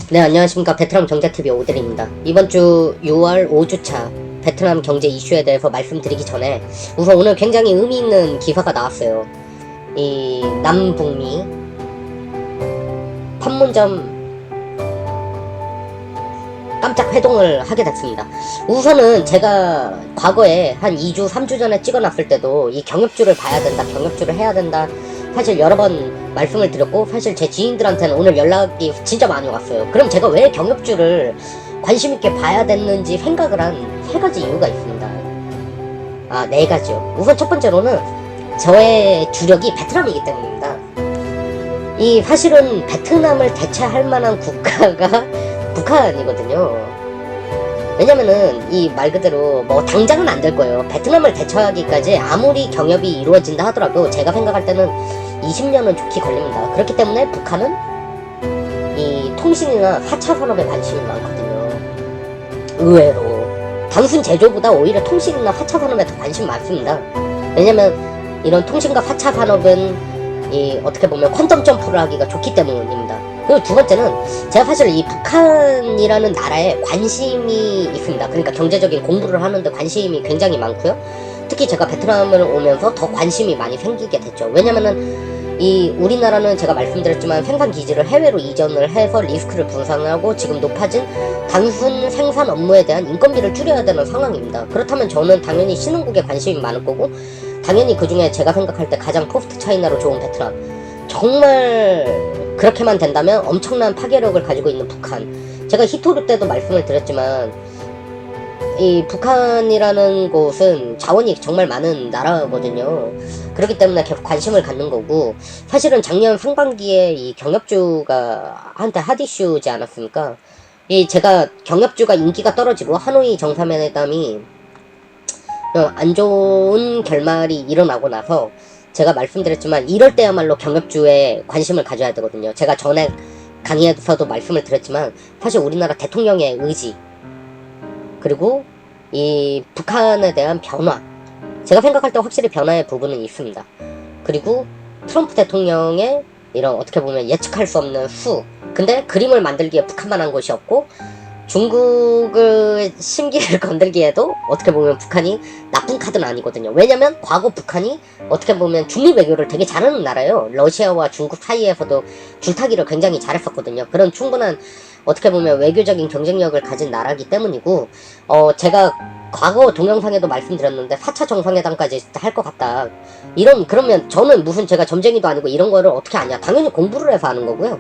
네, 안녕하십니까. 베트남 경제TV 오드리입니다. 이번 주 6월 5주차 베트남 경제 이슈에 대해서 말씀드리기 전에 우선 오늘 굉장히 의미 있는 기사가 나왔어요. 이 남북미 판문점 깜짝 회동을 하게 됐습니다. 우선은 제가 과거에 한 2주, 3주 전에 찍어놨을 때도 이 경협주를 봐야 된다, 경협주를 해야 된다, 사실 여러 번 말씀을 드렸고, 사실 제 지인들한테는 오늘 연락이 진짜 많이 왔어요. 그럼 제가 왜 경협주를 관심있게 봐야 됐는지 생각을 한 3가지 이유가 있습니다. 아, 4가지요. 우선 첫 번째로는 저의 주력이 베트남이기 때문입니다. 이 사실은 베트남을 대체할 만한 국가가 북한이거든요. 왜냐면은 이 말 그대로 뭐 당장은 안 될 거예요. 베트남을 대처하기까지 아무리 경협이 이루어진다 하더라도 제가 생각할 때는 20년은 좋게 걸립니다. 그렇기 때문에 북한은 이 통신이나 4차 산업에 관심이 많거든요. 의외로 단순 제조보다 오히려 통신이나 4차 산업에 더 관심이 많습니다. 왜냐면 이런 통신과 4차 산업은 이 어떻게 보면 퀀텀 점프를 하기가 좋기 때문입니다. 그리고 두 번째는 제가 사실 이 북한이라는 나라에 관심이 있습니다. 그러니까 경제적인 공부를 하는데 관심이 굉장히 많고요. 특히 제가 베트남을 오면서 더 관심이 많이 생기게 됐죠. 왜냐면은 이 우리나라는 제가 말씀드렸지만 생산 기지를 해외로 이전을 해서 리스크를 분산하고 지금 높아진 단순 생산 업무에 대한 인건비를 줄여야 되는 상황입니다. 그렇다면 저는 당연히 신흥국에 관심이 많을 거고, 당연히 그 중에 제가 생각할 때 가장 포스트 차이나로 좋은 베트남, 정말 그렇게만 된다면 엄청난 파괴력을 가지고 있는 북한. 제가 히토르 때도 말씀을 드렸지만 이 북한이라는 곳은 자원이 정말 많은 나라거든요. 그렇기 때문에 계속 관심을 갖는 거고, 사실은 작년 상반기에 이 경협주가 한때 핫이슈지 않았습니까? 이 제가 경협주가 인기가 떨어지고 하노이 정상회담이 안 좋은 결말이 일어나고 나서 제가 말씀드렸지만 이럴 때야말로 경협주에 관심을 가져야 되거든요. 제가 전에 강의에서도 말씀을 드렸지만 사실 우리나라 대통령의 의지, 그리고 이 북한에 대한 변화, 제가 생각할 때 확실히 변화의 부분은 있습니다. 그리고 트럼프 대통령의 이런 어떻게 보면 예측할 수 없는 수, 근데 그림을 만들기에 북한만 한 것이 없고 중국의 심기를 건들기에도 어떻게 보면 북한이 나쁜 카드는 아니거든요. 왜냐면 과거 북한이 어떻게 보면 중립 외교를 되게 잘하는 나라예요. 러시아와 중국 사이에서도 줄타기를 굉장히 잘했었거든요. 그런 충분한 어떻게 보면 외교적인 경쟁력을 가진 나라이기 때문이고, 제가 과거 동영상에도 말씀드렸는데 4차 정상회담까지 할 것 같다. 그러면 저는 무슨 제가 점쟁이도 아니고 이런 거를 어떻게 아냐. 당연히 공부를 해서 하는 거고요.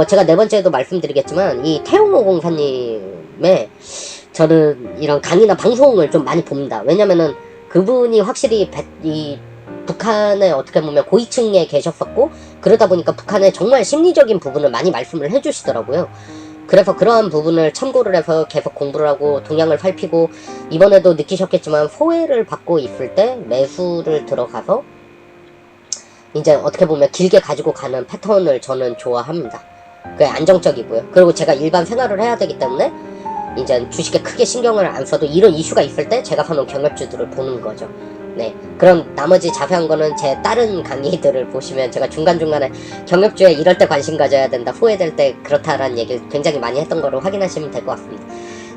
제가 4번째에도 말씀드리겠지만 이 태용호 공사님의 저는 이런 강의나 방송을 좀 많이 봅니다. 왜냐면은 그분이 확실히 이 북한의 어떻게 보면 고위층에 계셨었고, 그러다 보니까 북한의 정말 심리적인 부분을 많이 말씀을 해주시더라고요. 그래서 그러한 부분을 참고를 해서 계속 공부를 하고 동향을 살피고, 이번에도 느끼셨겠지만 소외를 받고 있을 때 매수를 들어가서 이제 어떻게 보면 길게 가지고 가는 패턴을 저는 좋아합니다. 그게 안정적이고요. 그리고 제가 일반 생활을 해야 되기 때문에 이제 주식에 크게 신경을 안 써도 이런 이슈가 있을 때 제가 사놓은 경협주들을 보는 거죠. 네, 그럼 나머지 자세한 거는 제 다른 강의들을 보시면 제가 중간중간에 경협주에 이럴 때 관심 가져야 된다, 후회될 때 그렇다라는 얘기를 굉장히 많이 했던 거를 확인하시면 될 것 같습니다.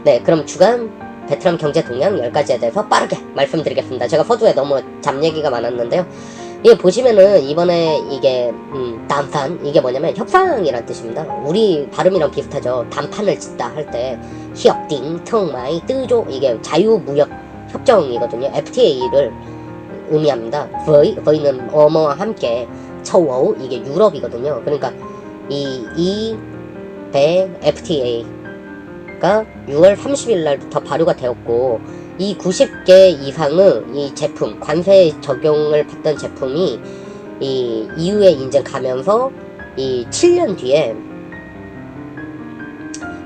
네, 그럼 주간 베트남 경제 동향 10가지에 대해서 빠르게 말씀드리겠습니다. 제가 서두에 너무 잡 얘기가 많았는데요. 이게 보시면은 이번에 이게 단판, 이게 뭐냐면 협상이란 뜻입니다. 우리 발음이랑 비슷하죠. 단판을 짓다 할 때 협딩, thương mại, 뜨조, 이게 자유무역 협정이거든요. FTA를 의미합니다. 거의는 어머와 함께, châu Âu, 이게 유럽이거든요. 그러니까 이 FTA가 6월 30일 날부터 발효가 되었고, 이 90개 이상의 이 제품, 관세 적용을 받던 제품이 이 EU에 이제 가면서 이 7년 뒤에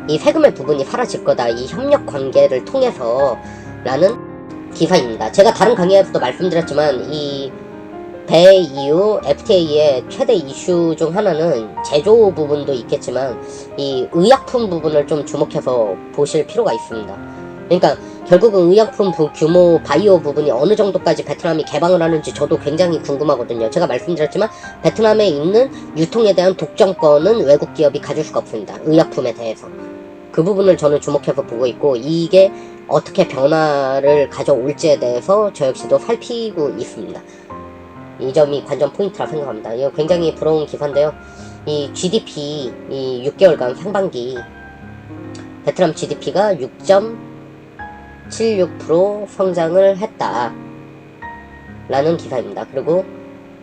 이 세금의 부분이 사라질 거다, 이 협력 관계를 통해서 라는 기사입니다. 제가 다른 강의에서도 말씀드렸지만 이 배-EU FTA의 최대 이슈 중 하나는 제조 부분도 있겠지만 이 의약품 부분을 좀 주목해서 보실 필요가 있습니다. 그러니까 결국은 의약품 규모 바이오 부분이 어느 정도까지 베트남이 개방을 하는지 저도 굉장히 궁금하거든요. 제가 말씀드렸지만 베트남에 있는 유통에 대한 독점권은 외국 기업이 가질 수가 없습니다. 의약품에 대해서. 그 부분을 저는 주목해서 보고 있고, 이게 어떻게 변화를 가져올지에 대해서 저 역시도 살피고 있습니다. 이 점이 관전 포인트라 생각합니다. 이거 굉장히 부러운 기사인데요. 이 GDP, 이 6개월간 상반기 베트남 GDP가 6.76% 성장을 했다 라는 기사입니다. 그리고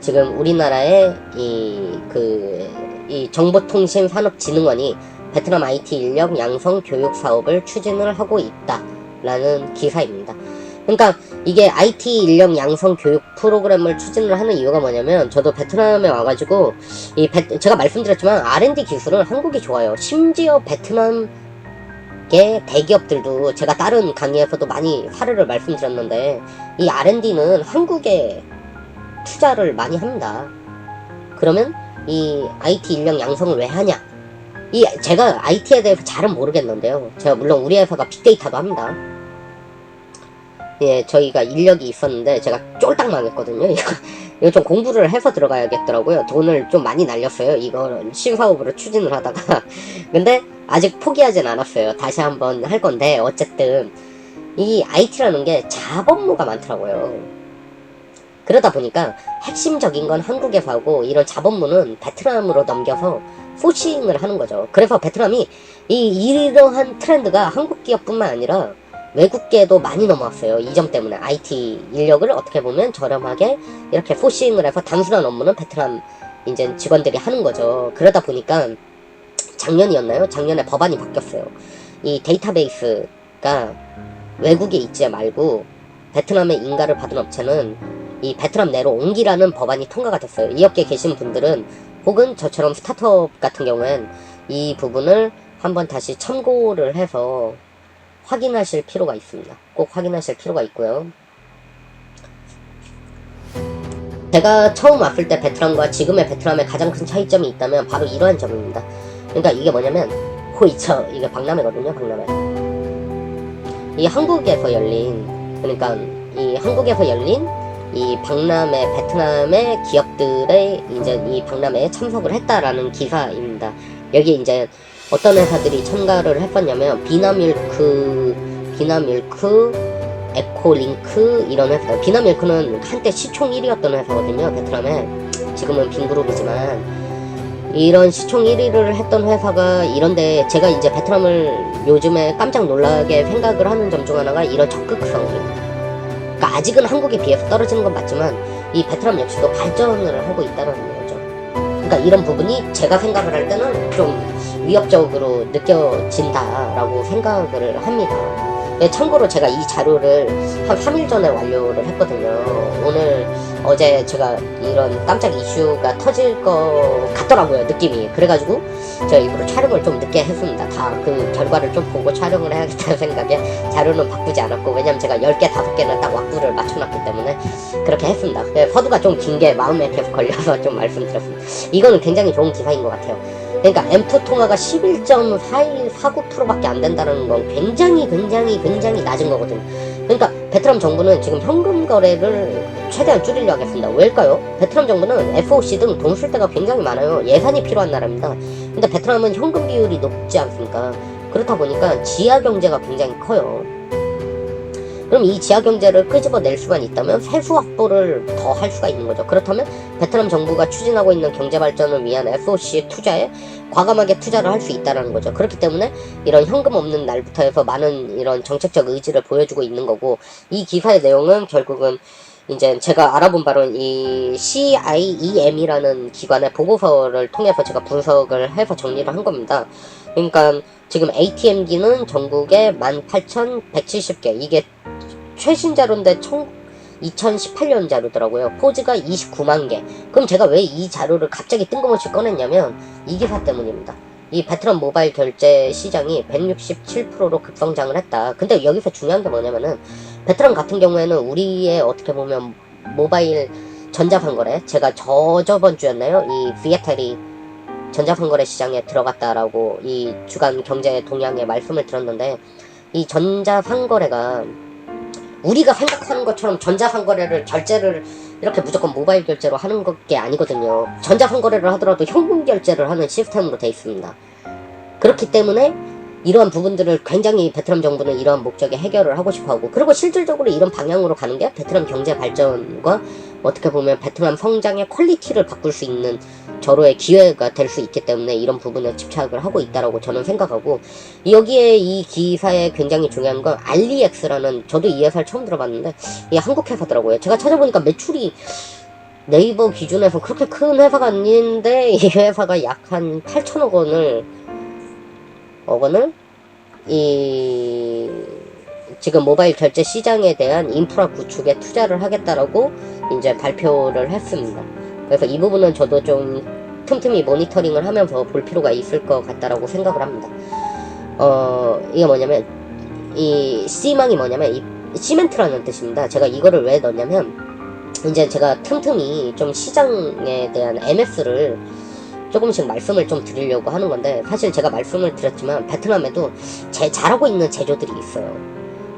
지금 우리나라의 이 정보통신산업진흥원이 베트남 IT 인력 양성 교육 사업을 추진을 하고 있다 라는 기사입니다. 그러니까 이게 IT 인력 양성 교육 프로그램을 추진을 하는 이유가 뭐냐면, 저도 베트남에 와가지고 제가 말씀드렸지만 R&D 기술은 한국이 좋아요. 심지어 베트남 대기업들도 제가 다른 강의에서도 많이 사례를 말씀드렸는데, 이 R&D는 한국에 투자를 많이 합니다. 그러면 이 IT 인력 양성을 왜 하냐? 제가 IT에 대해서 잘은 모르겠는데요. 제가 물론 우리 회사가 빅데이터도 합니다. 예, 저희가 인력이 있었는데 제가 쫄딱 망했거든요. 이거 좀 공부를 해서 들어가야겠더라고요. 돈을 좀 많이 날렸어요. 이거 신사업으로 추진을 하다가. 근데 아직 포기하진 않았어요. 다시 한번 할 건데, 어쨌든 이 IT라는 게 자본무가 많더라고요. 그러다 보니까 핵심적인 건 한국에서 하고, 이런 자본무는 베트남으로 넘겨서 포싱을 하는 거죠. 그래서 베트남이 이러한 트렌드가 한국 기업뿐만 아니라 외국계에도 많이 넘어왔어요. 이 점 때문에 IT 인력을 어떻게 보면 저렴하게 이렇게 포싱을 해서 단순한 업무는 베트남 이제 직원들이 하는 거죠. 그러다 보니까 작년이었나요? 작년에 법안이 바뀌었어요. 이 데이터베이스가 외국에 있지 말고 베트남의 인가를 받은 업체는 이 베트남 내로 옮기라는 법안이 통과가 됐어요. 이 업계에 계신 분들은, 혹은 저처럼 스타트업 같은 경우엔 이 부분을 한번 다시 참고를 해서 확인하실 필요가 있습니다. 꼭 확인하실 필요가 있고요. 제가 처음 왔을 때 베트남과 지금의 베트남의 가장 큰 차이점이 있다면 바로 이러한 점입니다. 그러니까 이게 뭐냐면, 호이처, 이게 박람회거든요. 박람회. 이 한국에서 열린 이 박람회, 베트남의 기업들의 이제 이 박람회에 참석을 했다라는 기사입니다. 여기 이제 어떤 회사들이 참가를 했었냐면, 비나밀크, 에코링크, 이런 회사들. 비나밀크는 한때 시총 1위였던 회사거든요. 베트남에. 지금은 빈그룹이지만. 이런 시총 1위를 했던 회사가 이런데, 제가 이제 베트남을 요즘에 깜짝 놀라게 생각을 하는 점 중 하나가 이런 적극성입니다. 그러니까 아직은 한국에 비해서 떨어지는 건 맞지만 이 베트남 역시도 발전을 하고 있다는 거죠. 그러니까 이런 부분이 제가 생각을 할 때는 좀 위협적으로 느껴진다라고 생각을 합니다. 참고로 제가 이 자료를 한 3일 전에 완료를 했거든요. 어제 제가 이런 깜짝 이슈가 터질 것 같더라고요, 느낌이. 그래가지고 제가 일부러 촬영을 좀 늦게 했습니다. 다 그 결과를 좀 보고 촬영을 해야겠다는 생각에 자료는 바꾸지 않았고, 왜냐면 제가 10개, 5개는 딱 왁구를 맞춰놨기 때문에 그렇게 했습니다. 서두가 좀 긴 게 마음에 계속 걸려서 좀 말씀드렸습니다. 이거는 굉장히 좋은 기사인 것 같아요. 그러니까 M2 통화가 11.49%밖에 안 된다는 건 굉장히 낮은 거거든요. 그러니까 베트남 정부는 지금 현금 거래를 최대한 줄이려 하겠습니다. 왜일까요? 베트남 정부는 FOC 등 돈 쓸 데가 굉장히 많아요. 예산이 필요한 나라입니다. 근데 베트남은 현금 비율이 높지 않습니까? 그렇다 보니까 지하 경제가 굉장히 커요. 그럼 이 지하 경제를 끄집어낼 수만 있다면 세수 확보를 더 할 수가 있는 거죠. 그렇다면 베트남 정부가 추진하고 있는 경제 발전을 위한 FOC 투자에 과감하게 투자를 할 수 있다는 거죠. 그렇기 때문에 이런 현금 없는 날부터 해서 많은 이런 정책적 의지를 보여주고 있는 거고, 이 기사의 내용은 결국은 이제 제가 알아본 바로는 이 CIEM이라는 기관의 보고서를 통해서 제가 분석을 해서 정리를 한 겁니다. 그러니까 지금 ATM기는 전국에 18,170개, 이게 최신 자료인데 2018년 자료더라고요. 포즈가 29만 개. 그럼 제가 왜 이 자료를 갑자기 뜬금없이 꺼냈냐면 이 기사 때문입니다. 이 베트남 모바일 결제 시장이 167%로 급성장을 했다. 근데 여기서 중요한 게 뭐냐면은, 베트남 같은 경우에는 우리의 어떻게 보면 모바일 전자판거래, 제가 저번 주였나요? 이 비에텔이 전자판거래 시장에 들어갔다라고 이 주간 경제 동향에 말씀을 드렸는데, 이 전자상거래가 우리가 생각하는 것처럼 전자상거래를 결제를 이렇게 무조건 모바일 결제로 하는 게 아니거든요. 전자상거래를 하더라도 현금 결제를 하는 시스템으로 되어 있습니다. 그렇기 때문에 이러한 부분들을 굉장히 베트남 정부는 이러한 목적에 해결을 하고 싶어하고, 그리고 실질적으로 이런 방향으로 가는 게 베트남 경제 발전과 어떻게 보면 베트남 성장의 퀄리티를 바꿀 수 있는 절호의 기회가 될 수 있기 때문에 이런 부분에 집착을 하고 있다라고 저는 생각하고, 여기에 이 기사에 굉장히 중요한 건 알리엑스라는, 저도 이 회사를 처음 들어봤는데 이게 한국 회사더라고요. 제가 찾아보니까 매출이 네이버 기준에서 그렇게 큰 회사가 아닌데 이 회사가 약 한 8천억 원을 이 지금 모바일 결제 시장에 대한 인프라 구축에 투자를 하겠다라고 이제 발표를 했습니다. 그래서 이 부분은 저도 좀 틈틈이 모니터링을 하면서 볼 필요가 있을 것 같다라고 생각을 합니다. 이게 뭐냐면, 이 C망이 뭐냐면 이 시멘트라는 뜻입니다. 제가 이거를 왜 넣냐면, 이제 제가 틈틈이 좀 시장에 대한 MS를 조금씩 말씀을 좀 드리려고 하는 건데, 사실 제가 말씀을 드렸지만 베트남에도 잘하고 있는 제조들이 있어요.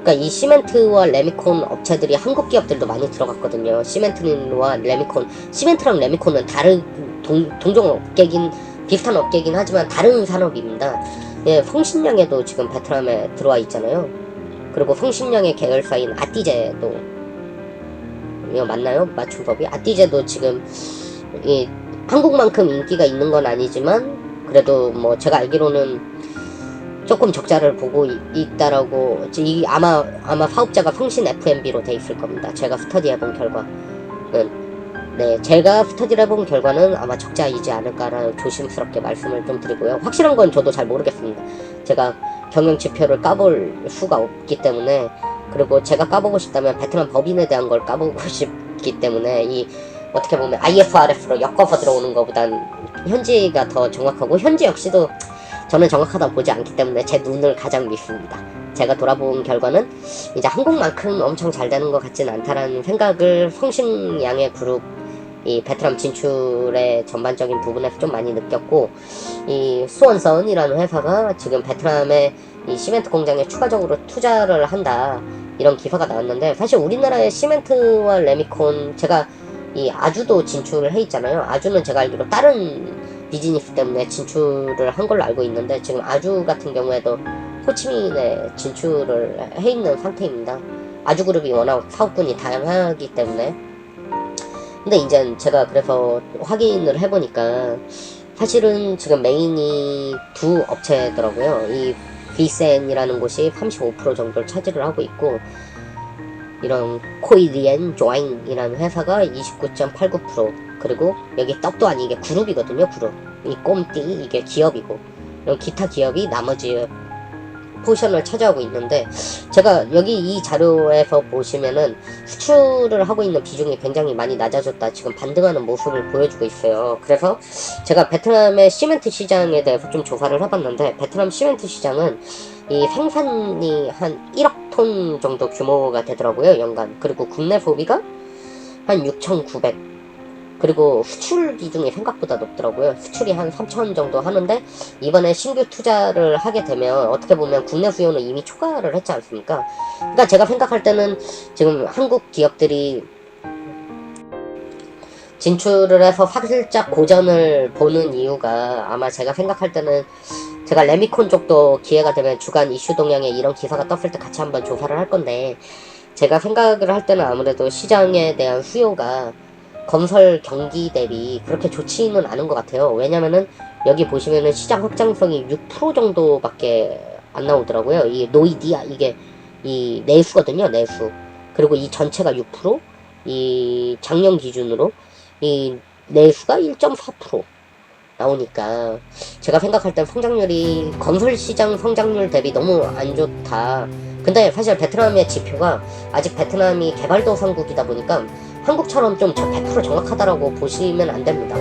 그러니까 이 시멘트와 레미콘 업체들이 한국 기업들도 많이 들어갔거든요. 시멘트와 레미콘, 시멘트랑 레미콘은 다른 동종 업계긴, 비슷한 업계긴 하지만 다른 산업입니다. 예, 성신량에도 지금 베트남에 들어와 있잖아요. 그리고 성신량의 계열사인 아띠제도, 이거 맞나요? 맞춤법이? 아띠제도 지금 이 한국만큼 인기가 있는 건 아니지만 그래도 뭐 제가 알기로는 조금 적자를 보고 있다라고, 아마 사업자가 성신 F&B로 돼 있을 겁니다. 제가 스터디해본 결과는. 네, 제가 스터디를 해본 결과는 아마 적자이지 않을까라는 조심스럽게 말씀을 좀 드리고요. 확실한 건 저도 잘 모르겠습니다. 제가 경영 지표를 까볼 수가 없기 때문에, 그리고 제가 까보고 싶다면 베트남 법인에 대한 걸 까보고 싶기 때문에, 이 어떻게 보면 IFRS로 엮어서 들어오는 것보단 현지가 더 정확하고, 현지 역시도 저는 정확하다고 보지 않기 때문에 제 눈을 가장 믿습니다. 제가 돌아본 결과는 이제 한국만큼 엄청 잘 되는 것 같지는 않다라는 생각을 성신양의 그룹, 이 베트남 진출의 전반적인 부분에서 좀 많이 느꼈고, 이 수원선이라는 회사가 지금 베트남의 이 시멘트 공장에 추가적으로 투자를 한다, 이런 기사가 나왔는데, 사실 우리나라의 시멘트와 레미콘, 제가 이 아주도 진출을 해 있잖아요. 아주는 제가 알기로 다른 비즈니스 때문에 진출을 한 걸로 알고 있는데, 지금 아주 같은 경우에도 호치민에 진출을 해 있는 상태입니다. 아주그룹이 워낙 사업군이 다양하기 때문에. 근데 이제 제가 그래서 확인을 해보니까 사실은 지금 메인이 두 업체더라고요. 이 비센이라는 곳이 35% 정도를 차지를 하고 있고, 이런 코이리엔 조잉이라는 회사가 29.89%, 그리고 여기 떡도 아니, 이게 그룹이거든요. 그룹, 이 꼼띠, 이게 기업이고, 이런 기타 기업이 나머지 포션을 차지하고 있는데, 제가 여기 이 자료에서 보시면은 수출을 하고 있는 비중이 굉장히 많이 낮아졌다, 지금 반등하는 모습을 보여주고 있어요. 그래서 제가 베트남의 시멘트 시장에 대해서 좀 조사를 해봤는데, 베트남 시멘트 시장은 이 생산이 한 1억 톤 정도 규모가 되더라고요, 연간. 그리고 국내 소비가 한 6,900, 그리고 수출 비중이 생각보다 높더라고요. 수출이 한 3천 정도 하는데, 이번에 신규 투자를 하게 되면 어떻게 보면 국내 수요는 이미 초과를 했지 않습니까? 그러니까 제가 생각할 때는 지금 한국 기업들이 진출을 해서 살짝 고전을 보는 이유가, 아마 제가 생각할 때는, 제가 레미콘 쪽도 기회가 되면 주간 이슈 동향에 이런 기사가 떴을 때 같이 한번 조사를 할 건데, 제가 생각을 할 때는 아무래도 시장에 대한 수요가 건설 경기 대비 그렇게 좋지는 않은 것 같아요. 왜냐면은 여기 보시면은 시장 확장성이 6% 정도밖에 안 나오더라고요. 이 노이디아, 이게 이 내수거든요, 내수. 그리고 이 전체가 6%, 이 작년 기준으로 이 내수가 1.4% 나오니까, 제가 생각할 땐 성장률이 건설 시장 성장률 대비 너무 안 좋다. 근데 사실 베트남의 지표가, 아직 베트남이 개발도상국이다 보니까 한국처럼 좀 100% 정확하다라고 보시면 안 됩니다.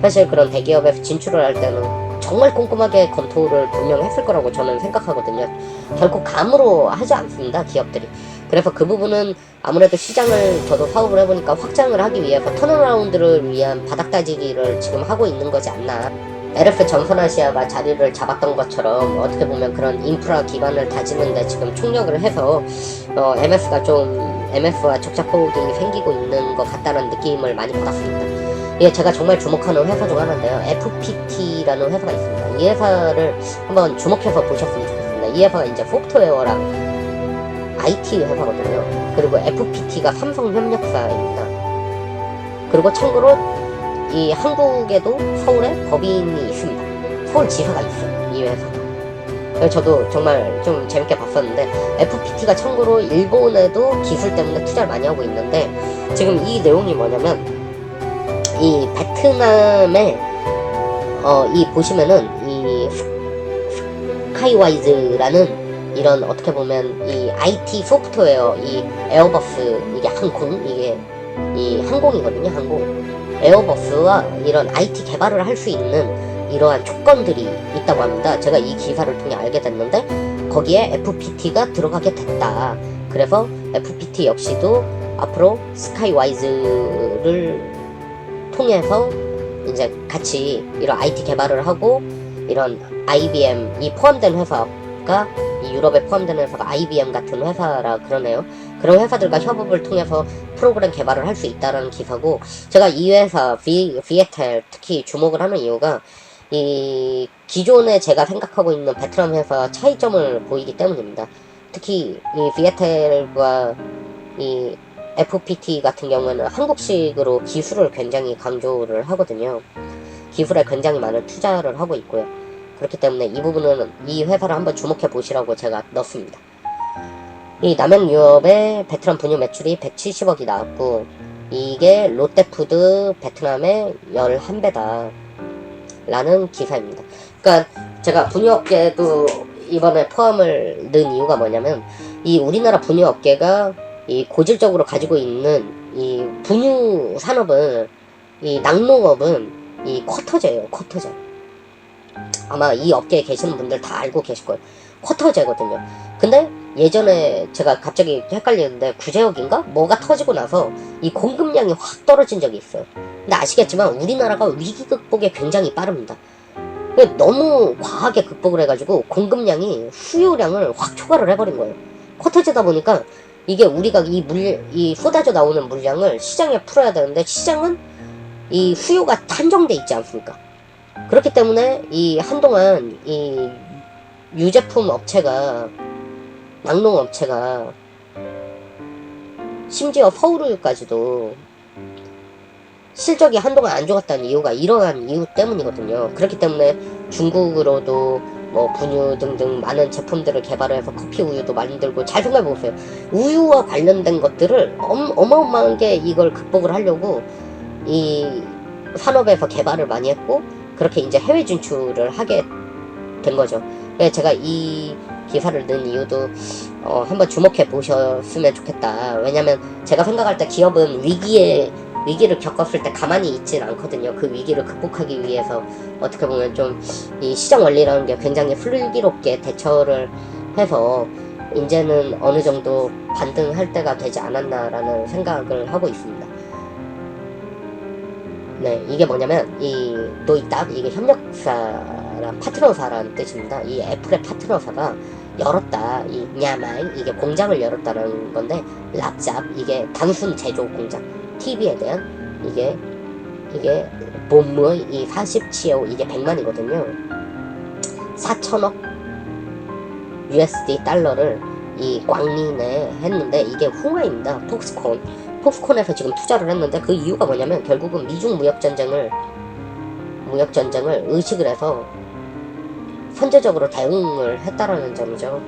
사실 그런 대기업에 진출을 할 때는 정말 꼼꼼하게 검토를 분명 했을 거라고 저는 생각하거든요. 결코 감으로 하지 않습니다, 기업들이. 그래서 그 부분은 아무래도 시장을, 저도 사업을 해보니까 확장을 하기 위해서 턴어라운드를 위한 바닥 다지기를 지금 하고 있는 거지 않나. LF 전선아시아가 자리를 잡았던 것처럼 어떻게 보면 그런 인프라 기반을 다지는데 지금 총력을 해서 MF와 적자폭이 생기고 있는 것 같다는 느낌을 많이 받았습니다. 예, 제가 정말 주목하는 회사 중 하나인데요. FPT라는 회사가 있습니다. 이 회사를 한번 주목해서 보셨으면 좋겠습니다. 이 회사가 이제 소프트웨어랑 IT 회사거든요. 그리고 FPT가 삼성 협력사입니다. 그리고 참고로 이 한국에도 서울에 법인이 있습니다. 서울지사가 있어요, 이 회사. 그래서 저도 정말 좀 재밌게 봤었는데, FPT가 참고로 일본에도 기술 때문에 투자를 많이 하고 있는데, 지금 이 내용이 뭐냐면, 이 베트남에 이 보시면은 이 스카이와이즈라는 이런 어떻게 보면 이 IT 소프트웨어, 이 에어버스, 이게 항공, 이게 이 항공이거든요, 항공. 에어버스와 이런 IT 개발을 할 수 있는 이러한 조건들이 있다고 합니다. 제가 이 기사를 통해 알게 됐는데 거기에 FPT가 들어가게 됐다. 그래서 FPT 역시도 앞으로 스카이와이즈를 통해서 이제 같이 이런 IT 개발을 하고 이런 IBM이 포함된 회사가 이 유럽에 포함된 회사가 IBM 같은 회사라 그러네요. 그런 회사들과 협업을 통해서 프로그램 개발을 할 수 있다라는 기사고, 제가 이 회사 비에텔 특히 주목을 하는 이유가 이 기존에 제가 생각하고 있는 베트남 회사 차이점을 보이기 때문입니다. 특히 이 비에텔과 이 FPT 같은 경우에는 한국식으로 기술을 굉장히 강조를 하거든요. 기술에 굉장히 많은 투자를 하고 있고요. 그렇기 때문에 이 부분은 이 회사를 한번 주목해 보시라고 제가 넣습니다. 이 남양 유업의 베트남 분유 매출이 170억이 나왔고, 이게 롯데푸드 베트남의 11배다 라는 기사입니다. 그러니까 제가 분유업계도 이번에 포함을 넣은 이유가 뭐냐면, 이 우리나라 분유업계가 이 고질적으로 가지고 있는 이 분유 산업은, 이 낙농업은 이 쿼터제예요, 쿼터제. 아마 이 업계에 계시는 분들 다 알고 계실 거예요. 쿼터제거든요. 근데 예전에 제가 갑자기 헷갈리는데 구제역인가? 뭐가 터지고 나서 이 공급량이 확 떨어진 적이 있어요. 근데 아시겠지만 우리나라가 위기 극복에 굉장히 빠릅니다. 너무 과하게 극복을 해가지고 공급량이 수요량을 확 초과를 해버린 거예요. 쿼터제다 보니까 이게 우리가 이 쏟아져 나오는 물량을 시장에 풀어야 되는데 시장은 이 수요가 한정돼 있지 않습니까? 그렇기 때문에 이 한동안 이 유제품 업체가, 낙농업체가 심지어 서울우유까지도 실적이 한동안 안 좋았다는 이유가 이러한 이유 때문이거든요. 그렇기 때문에 중국으로도 뭐 분유 등등 많은 제품들을 개발해서 커피 우유도 만들고, 잘 생각해보세요. 우유와 관련된 것들을 어마어마하게 이걸 극복을 하려고 이 산업에서 개발을 많이 했고, 그렇게 이제 해외 진출을 하게 된 거죠. 그래서 제가 이 기사를 넣은 이유도 한번 주목해 보셨으면 좋겠다. 왜냐면 제가 생각할 때 기업은 위기를 겪었을 때 가만히 있진 않거든요. 그 위기를 극복하기 위해서 어떻게 보면 좀 이 시장 원리라는 게 굉장히 슬기롭게 대처를 해서 이제는 어느 정도 반등할 때가 되지 않았나라는 생각을 하고 있습니다. 네, 이게 뭐냐면 이 노이딱, 이게 협력사랑 파트너사라는 뜻입니다. 이 애플의 파트너사가 열었다, 이 냐마이, 이게 공장을 열었다는 건데, 랍잡, 이게 단순 제조 공장, TV에 대한 이게 본무의 이 47호, 이게 100만이거든요 4천억 USD 달러를 이 광린에 했는데, 이게 홍화입니다. 폭스콘에서 지금 투자를 했는데, 그 이유가 뭐냐면 결국은 미중 무역전쟁을 의식을 해서 선제적으로 대응을 했다라는 점이죠.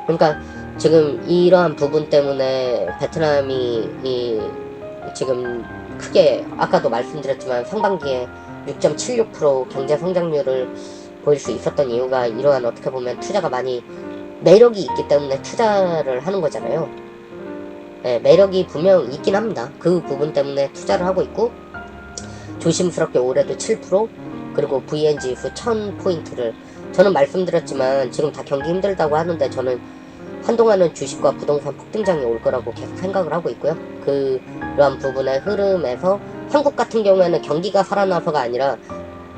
그러니까 지금 이러한 부분 때문에 베트남이 지금 크게, 아까도 말씀드렸지만 상반기에 6.76% 경제 성장률을 보일 수 있었던 이유가 이러한 어떻게 보면 투자가 많이 매력이 있기 때문에 투자를 하는 거잖아요. 네, 매력이 분명 있긴 합니다. 그 부분 때문에 투자를 하고 있고, 조심스럽게 올해도 7%, 그리고 VN지수 1000포인트를, 저는 말씀드렸지만 지금 다 경기 힘들다고 하는데 저는 한동안은 주식과 부동산 폭등장이 올 거라고 계속 생각을 하고 있고요. 그러한 부분의 흐름에서 한국 같은 경우에는 경기가 살아나서가 아니라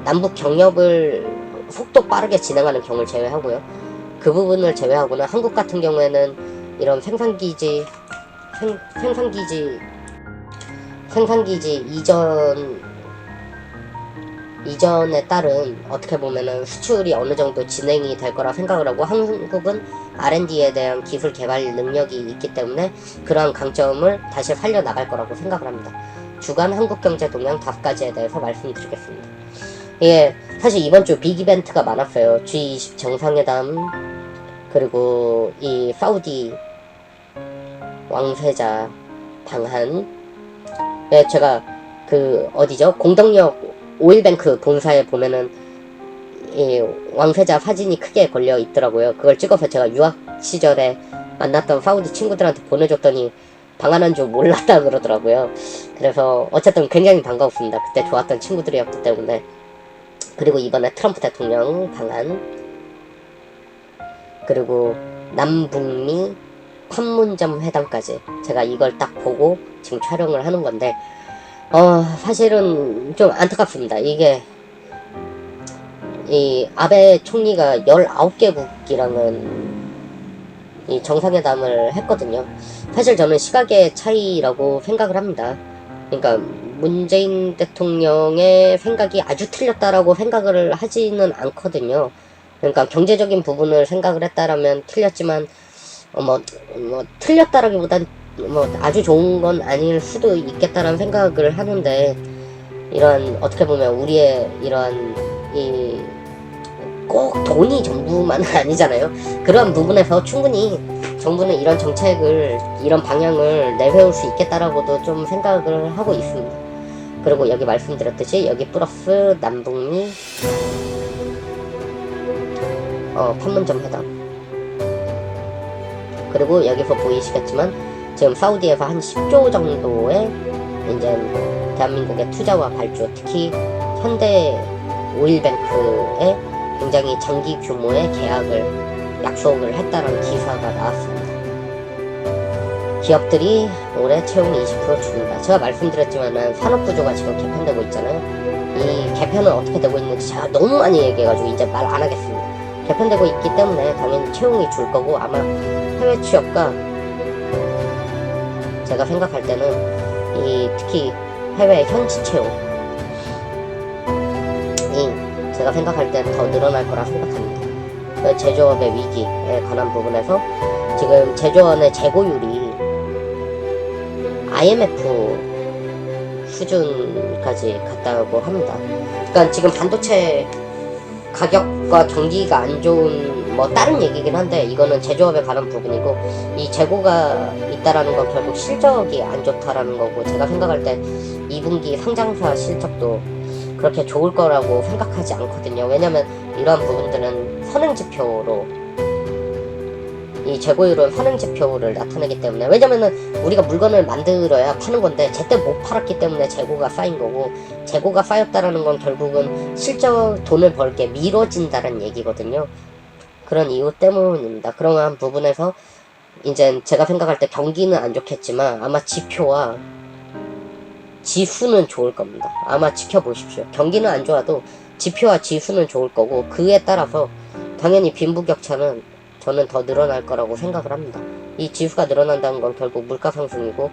남북 경협을 속도 빠르게 진행하는 경우를 제외하고요. 그 부분을 제외하고는 한국 같은 경우에는 이런 생산기지 이전에 따른 어떻게 보면은 수출이 어느 정도 진행이 될 거라 생각을 하고, 한국은 R&D에 대한 기술 개발 능력이 있기 때문에 그러한 강점을 다시 살려나갈 거라고 생각을 합니다. 주간 한국경제 동향 5가지에 대해서 말씀드리겠습니다. 예, 사실 이번 주 빅 이벤트가 많았어요. G20 정상회담, 그리고 이 사우디 왕세자 방한. 예, 제가 그 어디죠? 공덕역 오일뱅크 본사에 보면은 이 왕세자 사진이 크게 걸려 있더라고요. 그걸 찍어서 제가 유학 시절에 만났던 사우디 친구들한테 보내줬더니 방한한 줄 몰랐다 그러더라고요. 그래서 어쨌든 굉장히 반가웠습니다. 그때 좋았던 친구들이었기 때문에. 그리고 이번에 트럼프 대통령 방한, 그리고 남북미 판문점 회담까지 제가 이걸 딱 보고 지금 촬영을 하는 건데, 사실은 좀 안타깝습니다. 이게 이 아베 총리가 19개국이랑은 이 정상회담을 했거든요. 사실 저는 시각의 차이라고 생각을 합니다. 그러니까 문재인 대통령의 생각이 아주 틀렸다라고 생각을 하지는 않거든요. 그러니까 경제적인 부분을 생각을 했다라면 틀렸지만 틀렸다라기보단 아주 좋은 건 아닐 수도 있겠다라는 생각을 하는데, 이런 어떻게 보면 우리의 이런 이 꼭 돈이 전부만은 아니잖아요. 그런 부분에서 충분히 정부는 이런 정책을, 이런 방향을 내세울 수 있겠다라고도 좀 생각을 하고 있습니다. 그리고 여기 말씀드렸듯이 여기 플러스 남북미 판문점 회담, 그리고 여기서 보이시겠지만 지금 사우디에서 한 10조 정도의 이제 대한민국의 투자와 발주, 특히 현대 오일뱅크에 굉장히 장기 규모의 계약을 약속을 했다는 기사가 나왔습니다. 기업들이 올해 채용 20% 줍니다. 제가 말씀드렸지만은 산업구조가 지금 개편되고 있잖아요. 이 개편은 어떻게 되고 있는지 제가 너무 많이 얘기해가지고 이제 말 안 하겠습니다. 개편되고 있기 때문에 당연히 채용이 줄 거고, 아마 해외 취업과 제가 생각할 때는 특히 해외 현지 채용이 제가 생각할 땐 더 늘어날 거라 생각합니다. 그 제조업의 위기에 관한 부분에서 지금 제조업의 재고율이 IMF 수준까지 갔다고 합니다. 그러니까 지금 반도체 가격과 경기가 안 좋은 다른 얘기긴 한데, 이거는 제조업에 관한 부분이고, 이 재고가 있다라는 건 결국 실적이 안 좋다라는 거고, 제가 생각할 때 2분기 상장사 실적도 그렇게 좋을 거라고 생각하지 않거든요. 왜냐면 이러한 부분들은 선행지표로, 이 재고율은 선행지표를 나타내기 때문에, 왜냐면은 우리가 물건을 만들어야 파는 건데 제때 못 팔았기 때문에 재고가 쌓인 거고, 재고가 쌓였다라는 건 결국은 실적 돈을 벌게 미뤄진다는 얘기거든요. 그런 이유 때문입니다. 그러한 부분에서 이제 제가 생각할 때 경기는 안 좋겠지만 아마 지표와 지수는 좋을 겁니다. 아마 지켜보십시오. 경기는 안 좋아도 지표와 지수는 좋을 거고, 그에 따라서 당연히 빈부격차는 저는 더 늘어날 거라고 생각을 합니다. 이 지수가 늘어난다는 건 결국 물가 상승이고,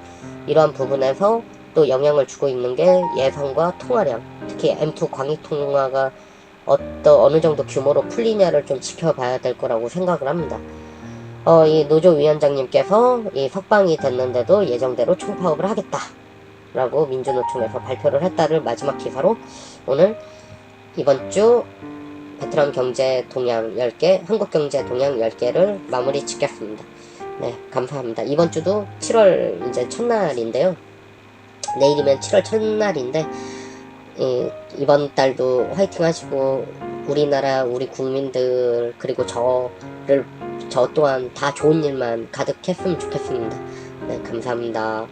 이러한 부분에서 또 영향을 주고 있는 게 예산과 통화량, 특히 M2 광익 통화가 어느 정도 규모로 풀리냐를 좀 지켜봐야 될 거라고 생각을 합니다. 이 노조 위원장님께서 이 석방이 됐는데도 예정대로 총파업을 하겠다 라고 민주노총에서 발표를 했다를 마지막 기사로 오늘 이번 주 베트남 경제 동향 10개, 한국 경제 동향 10개를 마무리 짓겠습니다. 네, 감사합니다. 이번 주도 7월 이제 첫날인데요. 내일이면 7월 첫날인데, 이번 달도 화이팅 하시고, 우리나라, 우리 국민들, 그리고 저 또한 다 좋은 일만 가득했으면 좋겠습니다. 네, 감사합니다.